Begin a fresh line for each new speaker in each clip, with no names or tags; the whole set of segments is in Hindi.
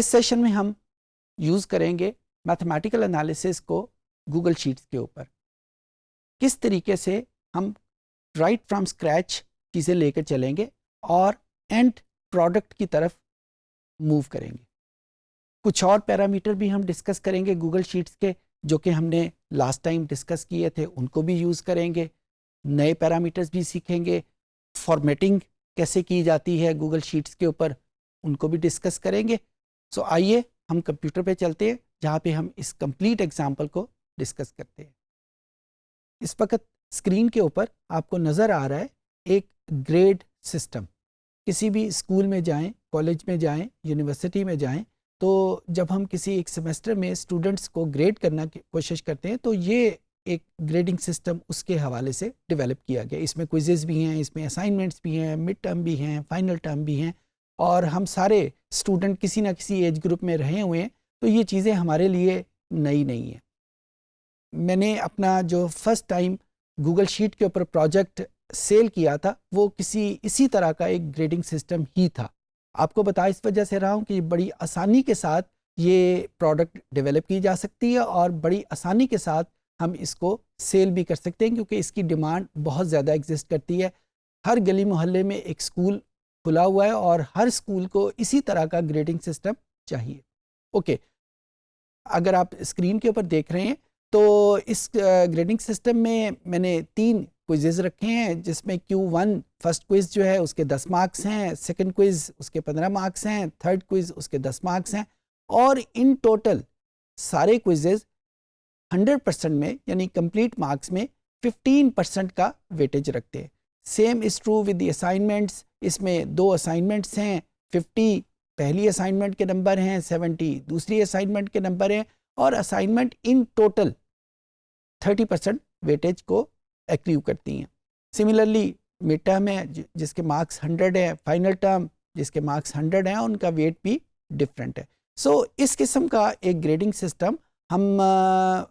इस सेशन में हम यूज़ करेंगे मैथमेटिकल एनालिसिस को गूगल शीट्स के ऊपर। किस तरीके से हम राइट फ्रॉम स्क्रैच चीज़ें लेकर चलेंगे और एंड प्रोडक्ट की तरफ मूव करेंगे। कुछ और पैरामीटर भी हम डिस्कस करेंगे गूगल शीट्स के, जो कि हमने लास्ट टाइम डिस्कस किए थे, उनको भी यूज़ करेंगे। नए पैरामीटर्स भी सीखेंगे। फॉर्मेटिंग कैसे की जाती है गूगल शीट्स के ऊपर, उनको भी डिस्कस करेंगे। सो आइए हम कंप्यूटर पे चलते हैं, जहाँ पे हम इस कंप्लीट एग्जाम्पल को डिस्कस करते हैं। इस वक्त स्क्रीन के ऊपर आपको नज़र आ रहा है एक ग्रेड सिस्टम। किसी भी स्कूल में जाएं, कॉलेज में जाएं, यूनिवर्सिटी में जाएं, तो जब हम किसी एक सेमेस्टर में स्टूडेंट्स को ग्रेड करना की कोशिश करते हैं, तो ये एक ग्रेडिंग सिस्टम उसके हवाले से डेवलप किया गया। इसमें क्विजेज़ भी हैं, इसमें असाइनमेंट्स भी हैं, मिड टर्म भी हैं, फाइनल टर्म भी हैं, और हम सारे स्टूडेंट किसी ना किसी एज ग्रुप में रहे हुए हैं, तो ये चीज़ें हमारे लिए नई नहीं हैं। मैंने अपना जो फर्स्ट टाइम गूगल शीट के ऊपर प्रोजेक्ट सेल किया था, वो किसी इसी तरह का एक ग्रेडिंग सिस्टम ही था। आपको बता इस वजह से रहा हूँ कि बड़ी आसानी के साथ ये प्रोडक्ट डेवलप की जा सकती है और बड़ी आसानी के साथ हम इसको सेल भी कर सकते हैं, क्योंकि इसकी डिमांड बहुत ज़्यादा एग्जिस्ट करती है। हर गली मोहल्ले में एक स्कूल खुला हुआ है और हर स्कूल को इसी तरह का ग्रेडिंग सिस्टम चाहिए। ओके, अगर आप स्क्रीन के ऊपर देख रहे हैं तो इस ग्रेडिंग सिस्टम में मैंने 3 क्विजेज़ रखे हैं, जिसमें Q1 फर्स्ट क्विज़ जो है उसके 10 मार्क्स हैं, सेकंड क्विज़ उसके 15 मार्क्स हैं, थर्ड क्विज़ उसके 10 मार्क्स हैं, और इन टोटल सारे क्विजेज़ 100% में यानी कंप्लीट मार्क्स में 15% का वेटेज रखते हैं। Same is true with the assignments. इसमें 2 असाइनमेंट्स हैं, 50 पहली असाइनमेंट के नंबर हैं, 70 दूसरी असाइनमेंट के नंबर हैं, और असाइनमेंट इन टोटल 30% वेटेज को एक्रीव करती हैं। सिमिलरली मिड टर्म है जिसके मार्क्स 100 हैं, फाइनल टर्म जिसके मार्क्स 100 हैं, उनका वेट भी डिफरेंट है। सो इस किस्म का एक ग्रेडिंग सिस्टम हम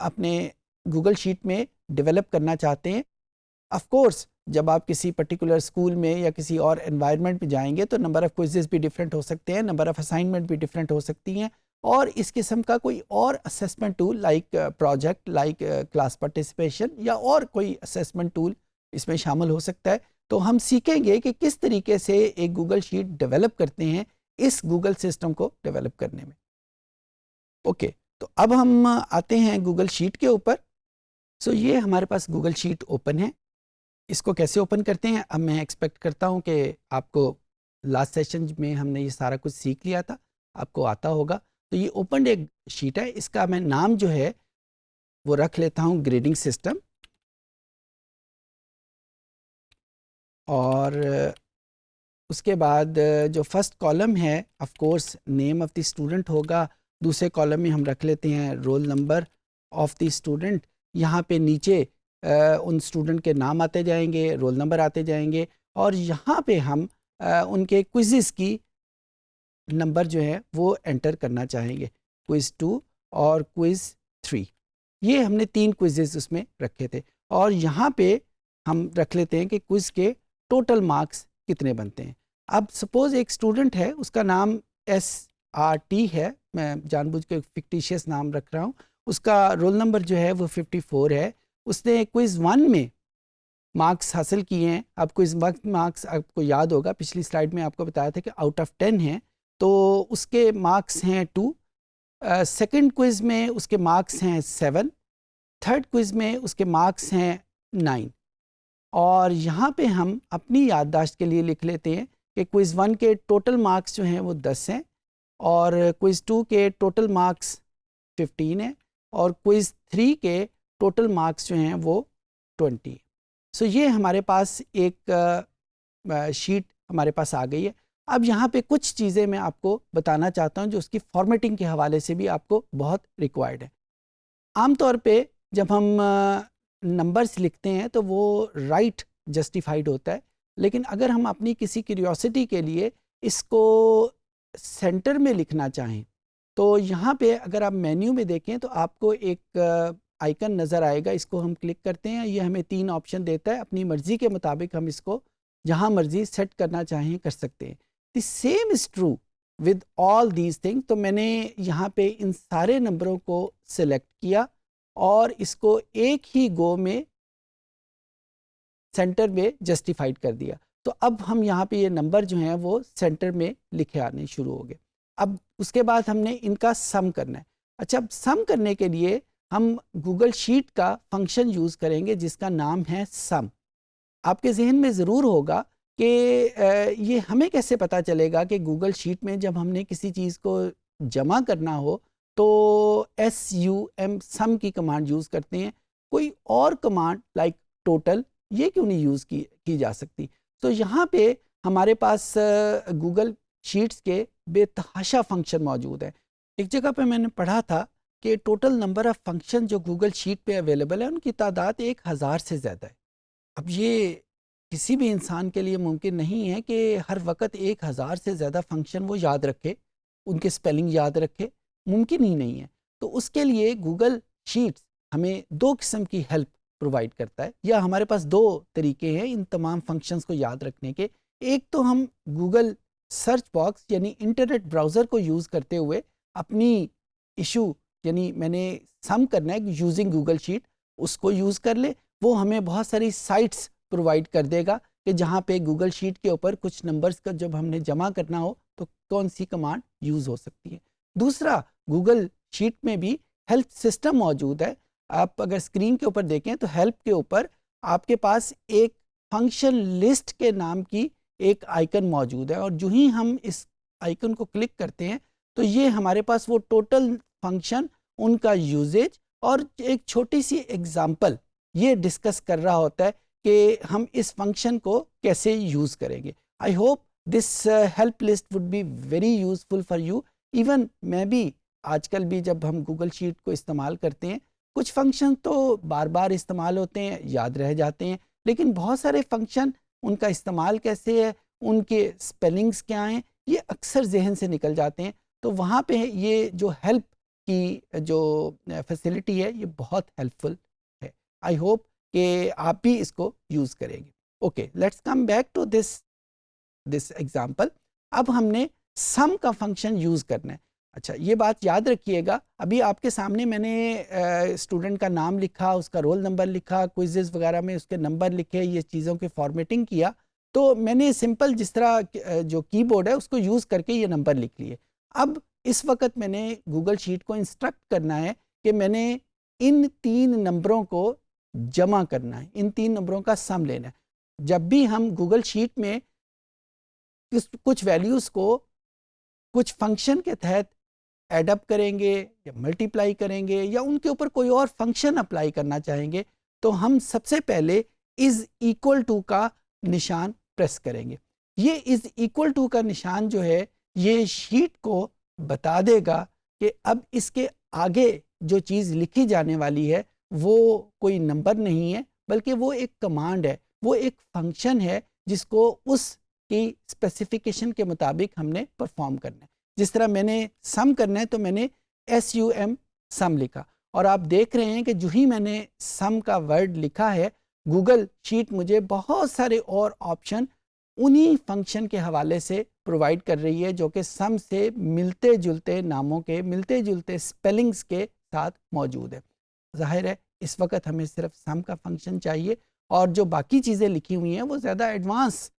अपने गूगल शीट में डेवलप करना चाहते हैं। ऑफ कोर्स जब आप किसी पर्टिकुलर स्कूल में या किसी और एनवायरनमेंट में जाएंगे तो नंबर ऑफ़ क्विजेज़ भी डिफरेंट हो सकते हैं, नंबर ऑफ़ असाइनमेंट भी डिफरेंट हो सकती हैं, और इस किस्म का कोई और assessment tool like project, like class participation, या और कोई असेसमेंट टूल इसमें शामिल हो सकता है। तो हम सीखेंगे कि किस तरीके से एक गूगल शीट डेवलप करते हैं इस गूगल सिस्टम को डेवलप करने में। ओके, तो अब हम आते हैं गूगल शीट के ऊपर। सो ये हमारे पास गूगल शीट ओपन है। इसको कैसे ओपन करते हैं, अब मैं एक्सपेक्ट करता हूँ कि आपको लास्ट सेशन में हमने ये सारा कुछ सीख लिया था, आपको आता होगा। तो ये ओपन एक शीट है, इसका मैं नाम जो है वो रख लेता हूँ ग्रेडिंग सिस्टम, और उसके बाद जो फर्स्ट कॉलम है of course name of the student होगा। दूसरे कॉलम में हम रख लेते हैं roll number of the student. यहाँ पे नीचे उन स्टूडेंट के नाम आते जाएंगे, रोल नंबर आते जाएंगे, और यहाँ पे हम उनके क्विज़ेस की नंबर जो है वो एंटर करना चाहेंगे, क्विज़ 2 और क्विज़ 3। ये हमने 3 क्विज़ेस उसमें रखे थे, और यहाँ पे हम रख लेते हैं कि क्विज़ के टोटल मार्क्स कितने बनते हैं। अब सपोज़ एक स्टूडेंट है, उसका नाम SRT है, मैं जानबूझ के फिक्टिशियस नाम रख रहा हूँ। उसका रोल नंबर जो है वो 54 है। उसने क्विज़ 1 में मार्क्स हासिल किए हैं। अब क्विज़ मार्क्स आपको याद होगा, पिछली स्लाइड में आपको बताया था कि आउट ऑफ 10 हैं, तो उसके मार्क्स हैं 2। सेकंड क्विज़ में उसके मार्क्स हैं 7, थर्ड क्विज़ में उसके मार्क्स हैं 9। और यहाँ पे हम अपनी याददाश्त के लिए लिख लेते हैं कि क्विज़ 1 के टोटल मार्क्स जो हैं वो 10 हैं, और क्विज़ 2 के टोटल मार्क्स 15 हैं, और क्विज़ 3 के टोटल मार्क्स जो हैं वो 20। सो ये हमारे पास एक शीट हमारे पास आ गई है। अब यहाँ पे कुछ चीज़ें मैं आपको बताना चाहता हूँ जो उसकी फॉर्मेटिंग के हवाले से भी आपको बहुत रिक्वायर्ड है। आमतौर पे जब हम नंबर्स लिखते हैं तो वो राइट जस्टिफाइड होता है, लेकिन अगर हम अपनी किसी क्यूरियोसिटी के लिए इसको सेंटर में लिखना चाहें, तो यहाँ पे अगर आप मेन्यू में देखें तो आपको एक आइकन नज़र आएगा। इसको हम क्लिक करते हैं, ये हमें 3 ऑप्शन देता है। अपनी मर्ज़ी के मुताबिक हम इसको जहाँ मर्ज़ी सेट करना चाहें कर सकते हैं। The same is true with all these thing. तो मैंने यहाँ पे इन सारे नंबरों को सिलेक्ट किया और इसको एक ही गो में सेंटर में जस्टिफाइड कर दिया। तो अब हम यहाँ पे ये नंबर जो हैं वो सेंटर में लिखे आने शुरू हो गए। अब उसके बाद हमने इनका सम करना है। अच्छा, अब सम करने के लिए हम गूगल शीट का फंक्शन यूज़ करेंगे जिसका नाम है सम। आपके जहन में ज़रूर होगा कि ये हमें कैसे पता चलेगा कि गूगल शीट में जब हमने किसी चीज़ को जमा करना हो तो SUM सम की कमांड यूज़ करते हैं, कोई और कमांड लाइक टोटल ये क्यों नहीं यूज़ की जा सकती। तो यहाँ पे हमारे पास गूगल शीट्स के बेतहाशा फंक्शन मौजूद हैं। एक जगह पे मैंने पढ़ा था कि टोटल नंबर ऑफ़ फंक्शन जो गूगल शीट पे अवेलेबल है उनकी तादाद 1000 से ज़्यादा है। अब ये किसी भी इंसान के लिए मुमकिन नहीं है कि हर वक्त 1000 से ज़्यादा फंक्शन वो याद रखे, उनके स्पेलिंग याद रखे, मुमकिन ही नहीं है। तो उसके लिए गूगल शीट्स हमें दो किस्म की हेल्प प्रोवाइड करता है, या हमारे पास दो तरीके हैं इन तमाम फंक्शंस को याद रखने के। एक तो हम गूगल सर्च बॉक्स यानी इंटरनेट ब्राउज़र को यूज़ करते हुए अपनी इशू यानी मैंने सम करना है यूजिंग गूगल शीट, उसको यूज़ कर ले। वो हमें बहुत सारी साइट्स प्रोवाइड कर देगा कि जहाँ पे गूगल शीट के ऊपर कुछ नंबर्स का जब हमने जमा करना हो तो कौन सी कमांड यूज़ हो सकती है। दूसरा, गूगल शीट में भी हेल्प सिस्टम मौजूद है। आप अगर स्क्रीन के ऊपर देखें तो हेल्प के ऊपर आपके पास एक फंक्शन लिस्ट के नाम की एक आइकन मौजूद है, और जो ही हम इस आइकन को क्लिक करते हैं तो ये हमारे पास वो टोटल फंक्शन, उनका यूजेज और एक छोटी सी एग्जाम्पल ये डिस्कस कर रहा होता है कि हम इस फंक्शन को कैसे यूज़ करेंगे। I hope this help list would be very useful for you. Even मैं भी आजकल भी जब हम गूगल शीट को इस्तेमाल करते हैं, कुछ फंक्शन तो बार बार इस्तेमाल होते हैं, याद रह जाते हैं, लेकिन बहुत सारे फंक्शन उनका इस्तेमाल कैसे है, उनके स्पेलिंग्स क्या हैं, ये अक्सर जहन से निकल जाते हैं। तो वहाँ पे ये जो हेल्प की जो फैसिलिटी है ये बहुत हेल्पफुल है। आई होप कि आप भी इसको यूज़ करेंगे। Okay, let's come back to this example. अब हमने सम का फंक्शन यूज़ करना है। अच्छा, ये बात याद रखिएगा, अभी आपके सामने मैंने स्टूडेंट का नाम लिखा, उसका रोल नंबर लिखा, क्विज़ेस वगैरह में उसके नंबर लिखे, ये चीज़ों की फॉर्मेटिंग किया। तो मैंने सिंपल जिस तरह जो कीबोर्ड है उसको यूज़ करके ये नंबर लिख लिए। अब इस वक्त मैंने गूगल शीट को इंस्ट्रक्ट करना है कि मैंने इन 3 नंबरों को जमा करना है, इन 3 नंबरों का सम लेना है। जब भी हम गूगल शीट में कुछ वैल्यूज़ को कुछ फंक्शन के तहत एडअप करेंगे या मल्टीप्लाई करेंगे या उनके ऊपर कोई और फंक्शन अप्लाई करना चाहेंगे, तो हम सबसे पहले इज़ इक्वल टू का निशान प्रेस करेंगे। ये इज़ इक्वल टू का निशान जो है ये शीट को बता देगा कि अब इसके आगे जो चीज़ लिखी जाने वाली है वो कोई नंबर नहीं है, बल्कि वो एक कमांड है, वो एक फंक्शन है जिसको उसकी स्पेसिफिकेशन के मुताबिक हमने परफॉर्म करना है। जिस तरह मैंने सम करना है तो मैंने SUM सम लिखा, और आप देख रहे हैं कि जो ही मैंने सम का वर्ड लिखा है गूगल शीट मुझे बहुत सारे और ऑप्शन उन्हीं फंक्शन के हवाले से प्रोवाइड कर रही है जो कि सम से मिलते जुलते नामों के, मिलते जुलते स्पेलिंग्स के साथ मौजूद है। जाहिर है इस वक्त हमें सिर्फ सम का फंक्शन चाहिए, और जो बाकी चीज़ें लिखी हुई हैं वो ज़्यादा एडवांस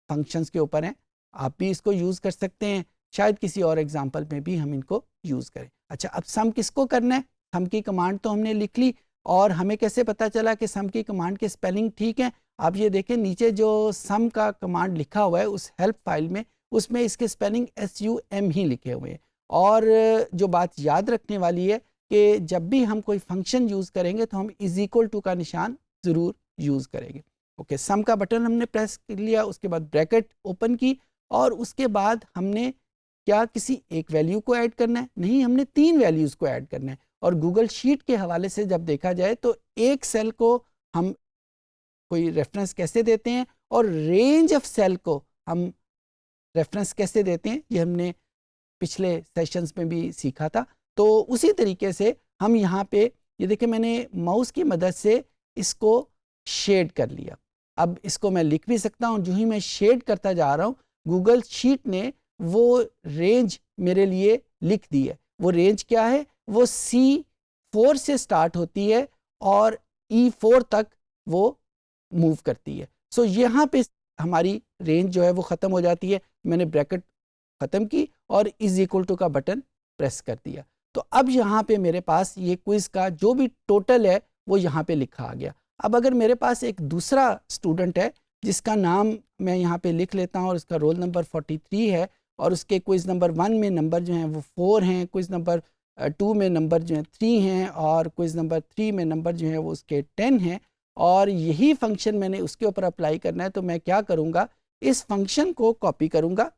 फंक्शंस के ऊपर हैं। आप भी इसको यूज़ कर सकते हैं, शायद किसी और एग्जांपल में भी हम इनको यूज़ करें। अच्छा, अब सम किसको करना है? सम की कमांड तो हमने लिख ली, और हमें कैसे पता चला कि सम की कमांड के स्पेलिंग ठीक है? आप ये देखें नीचे जो सम का कमांड लिखा हुआ है उस हेल्प फाइल में, उसमें इसके स्पेलिंग SUM ही लिखे हुए हैं। और जो बात याद रखने वाली है कि जब भी हम कोई फंक्शन यूज़ करेंगे तो हम इज इक्वल टू का निशान ज़रूर यूज़ करेंगे। ओके, सम का बटन हमने प्रेस कर लिया, उसके बाद ब्रैकेट ओपन की, और उसके बाद हमने क्या किसी एक वैल्यू को ऐड करना है? नहीं, हमने 3 वैल्यूज़ को ऐड करना है। और गूगल शीट के हवाले से जब देखा जाए तो एक सेल को हम कोई रेफरेंस कैसे देते हैं और रेंज ऑफ सेल को हम रेफरेंस कैसे देते हैं, ये हमने पिछले सेशंस में भी सीखा था। तो उसी तरीके से हम यहाँ पे ये देखिए मैंने माउस की मदद से इसको शेड कर लिया। अब इसको मैं लिख भी सकता हूँ। जो ही मैं शेड करता जा रहा हूँ गूगल शीट ने वो रेंज मेरे लिए लिख दी है। वो रेंज क्या है? वो C4 से स्टार्ट होती है और E4 तक वो मूव करती है। सो यहाँ पे हमारी रेंज जो है वो ख़त्म हो जाती है। मैंने ब्रैकेट ख़त्म की और इज इक्वल टू का बटन प्रेस कर दिया। तो अब यहाँ पे मेरे पास ये क्विज़ का जो भी टोटल है वो यहाँ पे लिखा आ गया। अब अगर मेरे पास एक दूसरा स्टूडेंट है जिसका नाम मैं यहाँ पे लिख लेता हूँ और उसका रोल नंबर 43 है और उसके क्विज़ नंबर 1 में नंबर जो हैं वो 4 हैं, क्विज़ नंबर 2 में नंबर जो है 3 हैं और क्विज़ नंबर 3 में नंबर जो है वो उसके 10 हैं और यही फंक्शन मैंने उसके ऊपर अप्लाई करना है। तो मैं क्या करूँगा, इस फंक्शन को कॉपी करूँगा,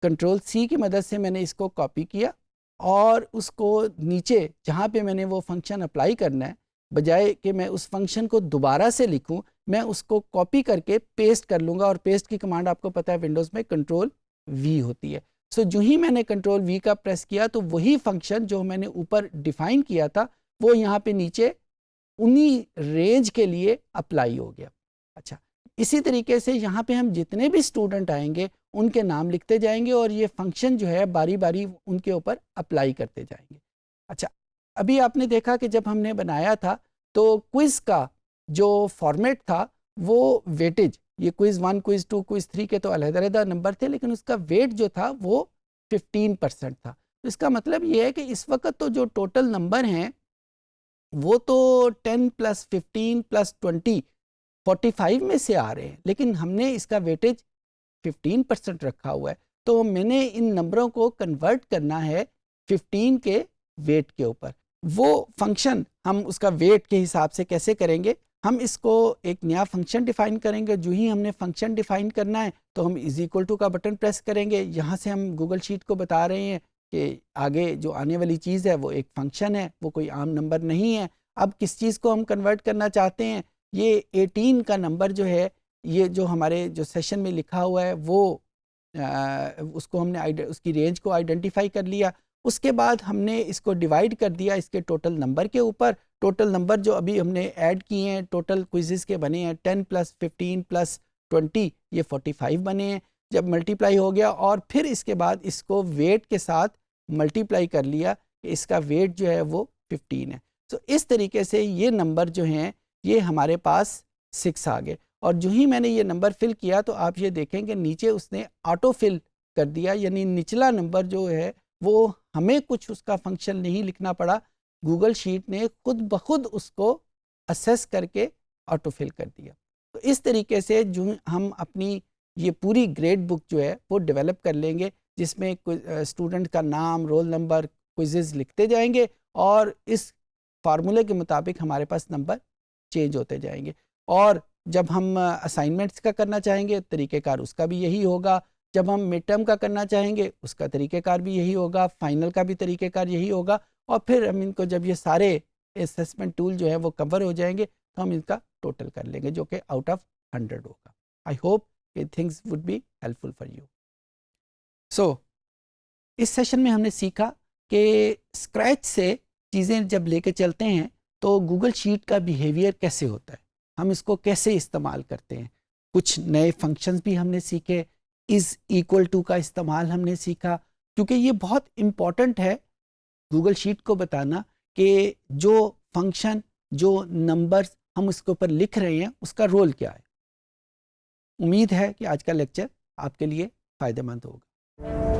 Ctrl+C की मदद से मैंने इसको कॉपी किया और उसको नीचे जहाँ पे मैंने वो फंक्शन अप्लाई करना है, बजाय कि मैं उस फंक्शन को दोबारा से लिखूं, मैं उसको कॉपी करके पेस्ट कर लूँगा। और पेस्ट की कमांड आपको पता है विंडोज़ में Ctrl+V होती है। सो जो ही मैंने Ctrl+V का प्रेस किया तो वही फंक्शन जो मैंने ऊपर डिफ़ाइन किया था वो यहाँ पे नीचे उन्हीं रेंज के लिए अप्लाई हो गया। अच्छा, इसी तरीके से यहाँ पे हम जितने भी स्टूडेंट आएंगे उनके नाम लिखते जाएंगे और ये फंक्शन जो है बारी बारी उनके ऊपर अप्लाई करते जाएंगे। अच्छा, अभी आपने देखा कि जब हमने बनाया था तो क्विज़ का जो फॉर्मेट था वो वेटेज, ये क्विज़ 1, क्विज़ 2, क्विज़ 3 के तो अलग-अलग नंबर थे, लेकिन उसका वेट जो था वो 15% था। तो इसका मतलब ये है कि इस वक्त तो जो टोटल नंबर हैं वो तो 10 + 15 + 20 45 में से आ रहे हैं, लेकिन हमने इसका वेटेज 15% रखा हुआ है। तो मैंने इन नंबरों को कन्वर्ट करना है 15 के वेट के ऊपर। वो फंक्शन हम उसका वेट के हिसाब से कैसे करेंगे, हम इसको एक नया फंक्शन डिफ़ाइन करेंगे। जो ही हमने फंक्शन डिफ़ाइन करना है तो हम इज इक्वल टू का बटन प्रेस करेंगे। यहाँ से हम गूगल शीट को बता रहे हैं कि आगे जो आने वाली चीज़ है वो एक फंक्शन है, वो कोई आम नंबर नहीं है। अब किस चीज़ को हम कन्वर्ट करना चाहते हैं, ये 18 का नंबर जो है, ये जो हमारे जो सेशन में लिखा हुआ है वो उसको हमने उसकी रेंज को आइडेंटिफाई कर लिया। उसके बाद हमने इसको डिवाइड कर दिया इसके टोटल नंबर के ऊपर। टोटल नंबर जो अभी हमने ऐड किए हैं, टोटल क्विज़ेस के बने हैं 10 + 15 + 20, ये 45 बने हैं। जब मल्टीप्लाई हो गया और फिर इसके बाद इसको वेट के साथ मल्टीप्लाई कर लिया, इसका वेट जो है वो 15 है। तो इस तरीके से ये नंबर जो हैं ये हमारे पास 6 आ गए। और जो ही मैंने ये नंबर फिल किया तो आप ये देखेंगे नीचे उसने ऑटो फिल कर दिया, यानी निचला नंबर जो है वो हमें कुछ उसका फंक्शन नहीं लिखना पड़ा, गूगल शीट ने खुद ब खुद उसको असेस करके ऑटो फिल कर दिया। तो इस तरीके से जो हम अपनी ये पूरी ग्रेड बुक जो है वो डेवलप कर लेंगे, जिसमें स्टूडेंट का नाम, रोल नंबर, क्विज़ेस लिखते जाएंगे और इस फार्मूले के मुताबिक हमारे पास नंबर चेंज होते जाएंगे। और जब हम असाइनमेंट्स का करना चाहेंगे तरीक़ेकार उसका भी यही होगा, जब हम मिड टर्म का करना चाहेंगे उसका तरीक़ेकार भी यही होगा, फाइनल का भी तरीक़ेकार यही होगा। और फिर हम इनको जब ये सारे असेसमेंट टूल जो है वो कवर हो जाएंगे तो हम इनका टोटल कर लेंगे जो कि आउट ऑफ 100 होगा। I hope things would be helpful for you. So इस सेशन में हमने सीखा कि स्क्रैच से चीज़ें जब लेके चलते हैं तो गूगल शीट का बिहेवियर कैसे होता है, हम इसको कैसे इस्तेमाल करते हैं। कुछ नए फंक्शंस भी हमने सीखे, इज़ इक्वल टू का इस्तेमाल हमने सीखा, क्योंकि ये बहुत इम्पॉर्टेंट है गूगल शीट को बताना कि जो फंक्शन, जो नंबर्स हम उसके ऊपर लिख रहे हैं उसका रोल क्या है। उम्मीद है कि आज का लेक्चर आपके लिए फ़ायदेमंद होगा।